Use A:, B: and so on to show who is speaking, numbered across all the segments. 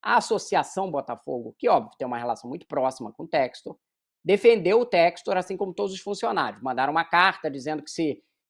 A: A Associação Botafogo, que óbvio tem uma relação muito próxima com o Textor, defendeu o Textor, assim como todos os funcionários. Mandaram uma carta dizendo que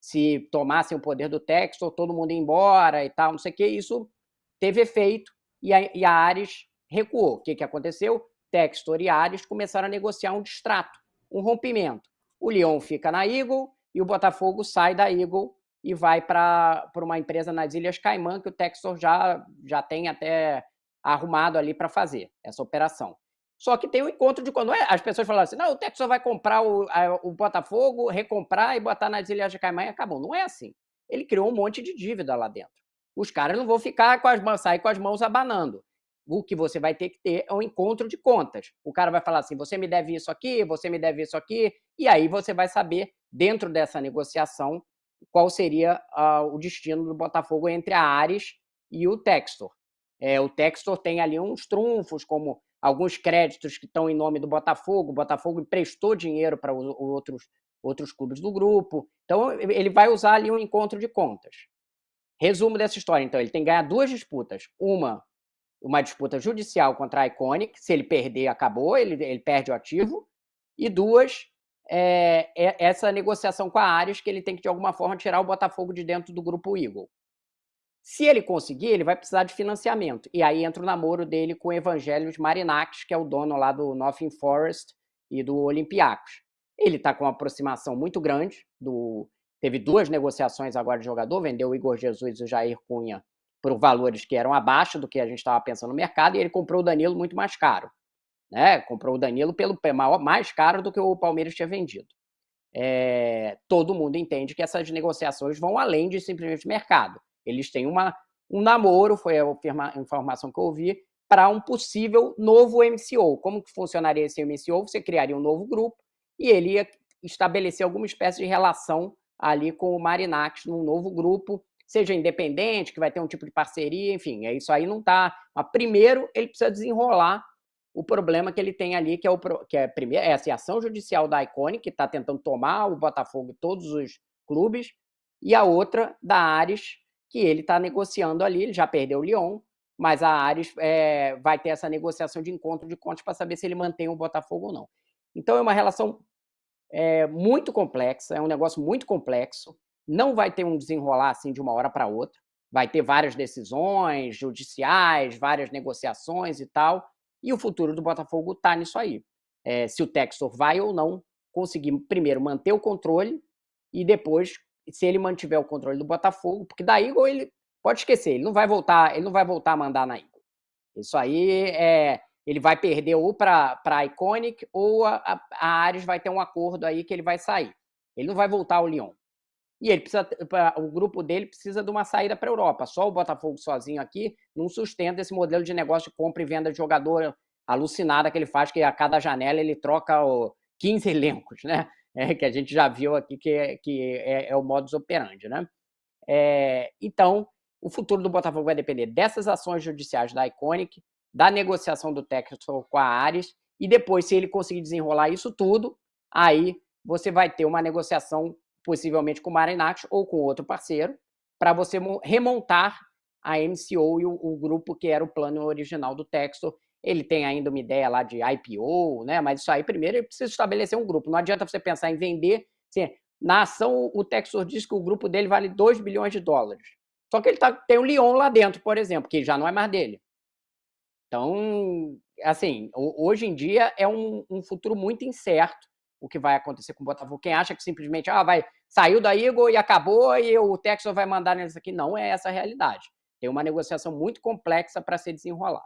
A: se tomassem o poder do Textor, todo mundo ia embora e tal, não sei o que. Isso teve efeito e a Ares recuou. O que aconteceu? Textor e Ares começaram a negociar um distrato, um rompimento. O Lyon fica na Eagle e o Botafogo sai da Eagle e vai para uma empresa nas Ilhas Caimã, que o Textor já tem até arrumado ali para fazer essa operação. Só que tem um encontro de quando as pessoas falam assim, não, o Textor vai comprar o Botafogo, recomprar e botar nas Ilhas de Caimã e acabou. Não é assim. Ele criou um monte de dívida lá dentro. Os caras não vão ficar sair com as mãos abanando. O que você vai ter que ter é um encontro de contas. O cara vai falar assim, você me deve isso aqui, você me deve isso aqui, e aí você vai saber, dentro dessa negociação, qual seria o destino do Botafogo entre a Ares e o Textor. O Textor tem ali uns trunfos, como alguns créditos que estão em nome do Botafogo. O Botafogo emprestou dinheiro para outros clubes do grupo. Então, ele vai usar ali um encontro de contas. Resumo dessa história, então, ele tem que ganhar 2 disputas. Uma disputa judicial contra a Iconic. Se ele perder, acabou, ele perde o ativo. E 2, essa negociação com a Ares, que ele tem que, de alguma forma, tirar o Botafogo de dentro do grupo Eagle. Se ele conseguir, ele vai precisar de financiamento. E aí entra o namoro dele com o Evangelos Marinakis, que é o dono lá do Nottingham Forest e do Olympiacos. Ele está com uma aproximação muito grande. Teve 2 negociações agora de jogador, vendeu o Igor Jesus e o Jair Cunha por valores que eram abaixo do que a gente estava pensando no mercado, e ele comprou o Danilo muito mais caro. Né? Comprou o Danilo pelo mais caro do que o Palmeiras tinha vendido. Todo mundo entende que essas negociações vão além de simplesmente mercado. Eles têm um namoro, foi a informação que eu ouvi, para um possível novo MCO. Como que funcionaria esse MCO? Você criaria um novo grupo e ele ia estabelecer alguma espécie de relação ali com o Marinakis num novo grupo, seja independente, que vai ter um tipo de parceria, enfim, isso aí não está. Mas primeiro ele precisa desenrolar o problema que ele tem ali, que é primeiro, essa ação judicial da Iconic, que está tentando tomar o Botafogo e todos os clubes, e a outra da Ares, que ele está negociando ali, ele já perdeu o Lyon, mas a Ares vai ter essa negociação de encontro de contas para saber se ele mantém o Botafogo ou não. Então é uma relação muito complexa, é um negócio muito complexo, não vai ter um desenrolar assim de uma hora para outra, vai ter várias decisões judiciais, várias negociações e tal, e o futuro do Botafogo está nisso aí. Se o Textor vai ou não conseguir primeiro manter o controle e depois, se ele mantiver o controle do Botafogo, porque da Eagle ele pode esquecer, ele não vai voltar a mandar na Eagle. Isso aí ele vai perder ou para a Iconic ou a Ares vai ter um acordo aí que ele vai sair. Ele não vai voltar ao Lyon. E o grupo dele precisa de uma saída para a Europa. Só o Botafogo sozinho aqui não sustenta esse modelo de negócio de compra e venda de jogador alucinada que ele faz, que a cada janela ele troca 15 elencos, né? Que a gente já viu aqui que é o modus operandi, né? Então, o futuro do Botafogo vai depender dessas ações judiciais da Iconic, da negociação do Textor com a Ares, e depois, se ele conseguir desenrolar isso tudo, aí você vai ter uma negociação possivelmente com o Marinakis ou com outro parceiro, para você remontar a MCO e o grupo que era o plano original do Textor. Ele tem ainda uma ideia lá de IPO, né? Mas isso aí, primeiro, ele precisa estabelecer um grupo. Não adianta você pensar em vender. Assim, na ação, o Textor diz que o grupo dele vale 2 bilhões de dólares. Só que ele tem o Lyon lá dentro, por exemplo, que já não é mais dele. Então, assim, hoje em dia é um futuro muito incerto o que vai acontecer com o Botafogo. Quem acha que simplesmente saiu da Eagle e acabou e o Textor vai mandar nisso aqui, não é essa a realidade. Tem uma negociação muito complexa para ser desenrolada.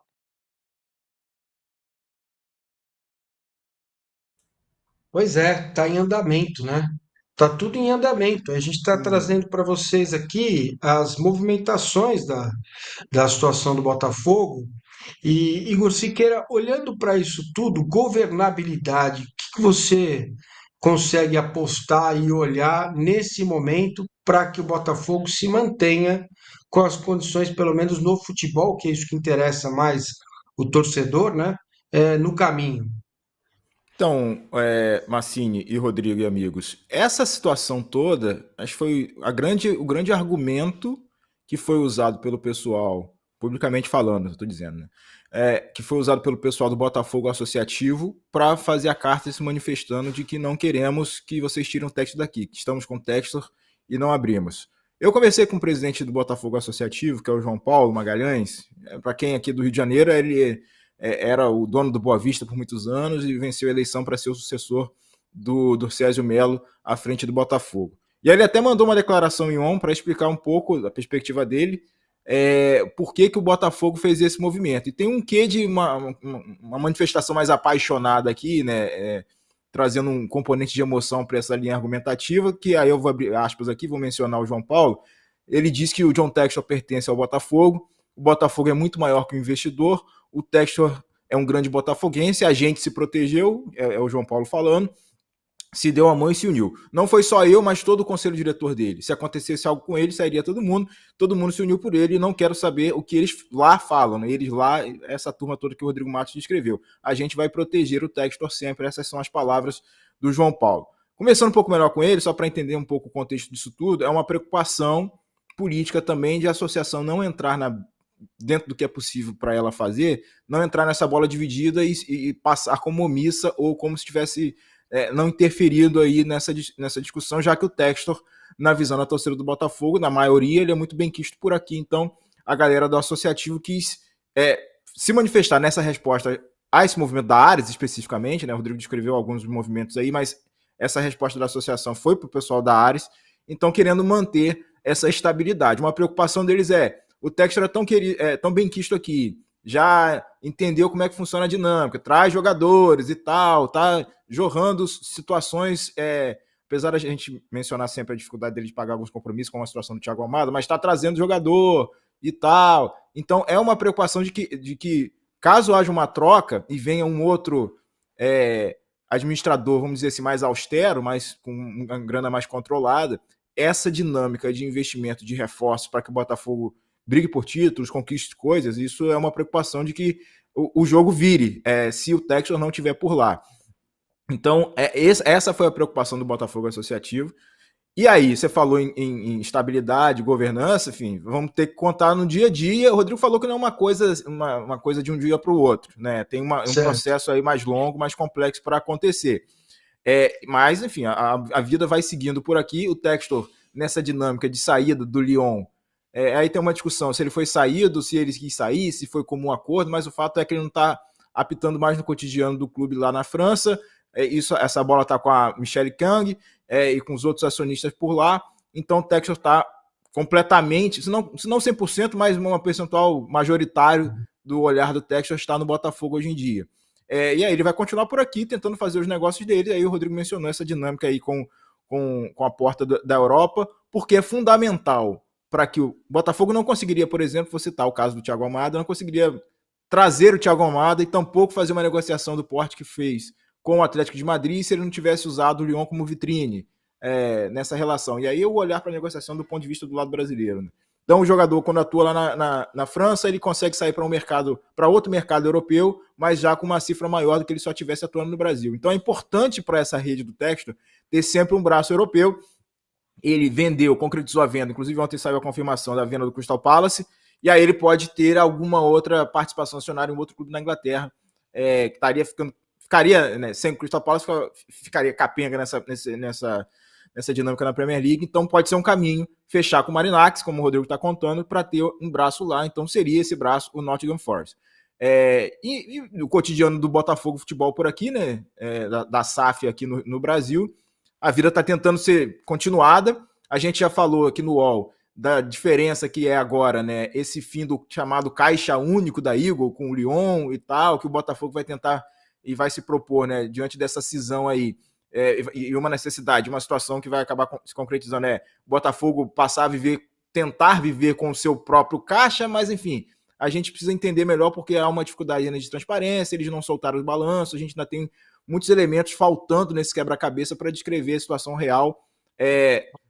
B: Pois é, está em andamento, né? Está tudo em andamento. A gente está
A: Uhum.
B: trazendo para vocês aqui as movimentações da situação do Botafogo. E, Igor Siqueira, olhando para isso tudo, governabilidade, o que você consegue apostar e olhar nesse momento para que o Botafogo se mantenha com as condições, pelo menos no futebol, que é isso que interessa mais o torcedor, né? No caminho.
C: Então, Massini e Rodrigo e amigos, essa situação toda, acho que foi o grande argumento que foi usado pelo pessoal publicamente falando, estou dizendo, né? Que foi usado pelo pessoal do Botafogo Associativo para fazer a carta se manifestando de que não queremos que vocês tirem o texto daqui, que estamos com o texto e não abrimos. Eu conversei com o presidente do Botafogo Associativo, que é o João Paulo Magalhães. Para quem é aqui do Rio de Janeiro, ele era o dono do Boa Vista por muitos anos e venceu a eleição para ser o sucessor do Césio Melo à frente do Botafogo. E aí ele até mandou uma declaração em ON para explicar um pouco da perspectiva dele, por que o Botafogo fez esse movimento. E tem um quê de uma manifestação mais apaixonada aqui, né? Trazendo um componente de emoção para essa linha argumentativa, que aí eu vou abrir aspas aqui, vou mencionar o João Paulo. Ele diz que o John Textor pertence ao Botafogo, o Botafogo é muito maior que o investidor, o Textor é um grande botafoguense, a gente se protegeu, é o João Paulo falando, se deu a mão e se uniu. Não foi só eu, mas todo o conselho diretor dele. Se acontecesse algo com ele, sairia todo mundo se uniu por ele, e não quero saber o que eles lá falam, né? Eles lá, essa turma toda que o Rodrigo Matos descreveu. A gente vai proteger o Textor sempre, essas são as palavras do João Paulo. Começando um pouco melhor com ele, só para entender um pouco o contexto disso tudo, é uma preocupação política também de a associação não entrar dentro do que é possível para ela fazer, não entrar nessa bola dividida e passar como omissa ou como se tivesse não interferindo aí nessa discussão, já que o Textor, na visão da torcida do Botafogo, na maioria, ele é muito bem quisto por aqui. Então, a galera do associativo quis se manifestar nessa resposta a esse movimento da Ares, especificamente, né? O Rodrigo descreveu alguns movimentos aí, mas essa resposta da associação foi para o pessoal da Ares, então querendo manter essa estabilidade. Uma preocupação deles o Textor é tão bem quisto aqui, já entendeu como é que funciona a dinâmica, traz jogadores e tal, tá jorrando situações, apesar da gente mencionar sempre a dificuldade dele de pagar alguns compromissos, como a situação do Thiago Almada, mas está trazendo jogador e tal. Então é uma preocupação de que caso haja uma troca e venha um outro administrador, vamos dizer assim, mais austero, mas com uma grana mais controlada, essa dinâmica de investimento, de reforço para que o Botafogo brigue por títulos, conquiste coisas, isso é uma preocupação de que o jogo vire, se o Textor não estiver por lá. Então, essa foi a preocupação do Botafogo Associativo. E aí, você falou em estabilidade, governança, enfim, vamos ter que contar no dia a dia. O Rodrigo falou que não é uma coisa de um dia para o outro, né? Tem um processo aí mais longo, mais complexo para acontecer. Mas, enfim, a vida vai seguindo por aqui. O Textor, nessa dinâmica de saída do Lyon, aí tem uma discussão se ele foi saído, se ele quis sair, se foi comum acordo, mas o fato é que ele não está apitando mais no cotidiano do clube lá na França. Essa bola está com a Michelle Kang e com os outros acionistas por lá. Então o Textor está completamente, se não 100%, mas um percentual majoritário do olhar do Textor está no Botafogo hoje em dia. E aí ele vai continuar por aqui tentando fazer os negócios dele. Aí o Rodrigo mencionou essa dinâmica aí com a porta da Europa, porque é fundamental para que o Botafogo não conseguiria, por exemplo, vou citar o caso do Thiago Almada, não conseguiria trazer o Thiago Almada e tampouco fazer uma negociação do porte que fez com o Atlético de Madrid se ele não tivesse usado o Lyon como vitrine nessa relação. E aí eu vou olhar para a negociação do ponto de vista do lado brasileiro, né? Então o jogador, quando atua lá na França, ele consegue sair para outro mercado europeu, mas já com uma cifra maior do que ele só estivesse atuando no Brasil. Então é importante para essa rede do Textor ter sempre um braço europeu. Ele concretizou a venda, inclusive ontem saiu a confirmação da venda do Crystal Palace, e aí ele pode ter alguma outra participação acionária em outro clube na Inglaterra, que ficaria, né, sem o Crystal Palace, ficaria capenga nessa dinâmica na Premier League. Então pode ser um caminho fechar com o Marinax, como o Rodrigo está contando, para ter um braço lá. Então seria esse braço o Nottingham Forest. E o cotidiano do Botafogo Futebol por aqui, né, da SAF aqui no Brasil, a vida está tentando ser continuada. A gente já falou aqui no UOL da diferença que é agora, né, esse fim do chamado caixa único da Eagle com o Lyon e tal, que o Botafogo vai tentar e vai se propor, né, diante dessa cisão aí, e uma necessidade, uma situação que vai acabar se concretizando, o Botafogo passar a tentar viver com o seu próprio caixa, mas enfim, a gente precisa entender melhor porque há uma dificuldade de transparência, eles não soltaram os balanços, a gente ainda tem muitos elementos faltando nesse quebra-cabeça para descrever a situação real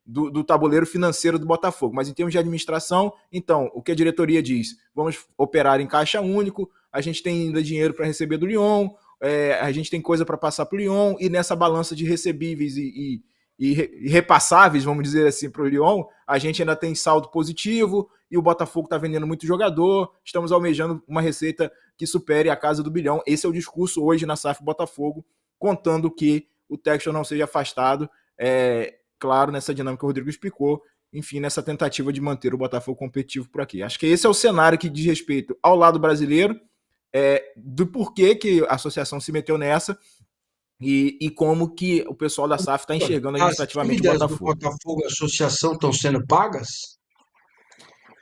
C: do tabuleiro financeiro do Botafogo. Mas em termos de administração, então, o que a diretoria diz? Vamos operar em caixa único, a gente tem ainda dinheiro para receber do Lyon, a gente tem coisa para passar para o Lyon, e nessa balança de recebíveis irrepassáveis, vamos dizer assim, para o Lyon, a gente ainda tem saldo positivo e o Botafogo está vendendo muito jogador, estamos almejando uma receita que supere a casa do bilhão. Esse é o discurso hoje na SAF Botafogo, contando que o Textor não seja afastado, claro, nessa dinâmica que o Rodrigo explicou, enfim, nessa tentativa de manter o Botafogo competitivo por aqui. Acho que esse é o cenário que diz respeito ao lado brasileiro, do porquê que a associação se meteu nessa e como que o pessoal da SAF está enxergando administrativamente o Botafogo.
B: Do Botafogo e a associação estão sendo pagas?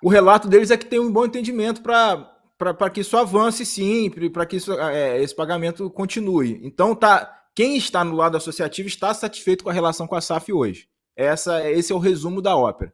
C: O relato deles é que tem um bom entendimento para que isso avance, sim, para que esse pagamento continue. Então, quem está no lado associativo está satisfeito com a relação com a SAF hoje. Esse é o resumo da ópera.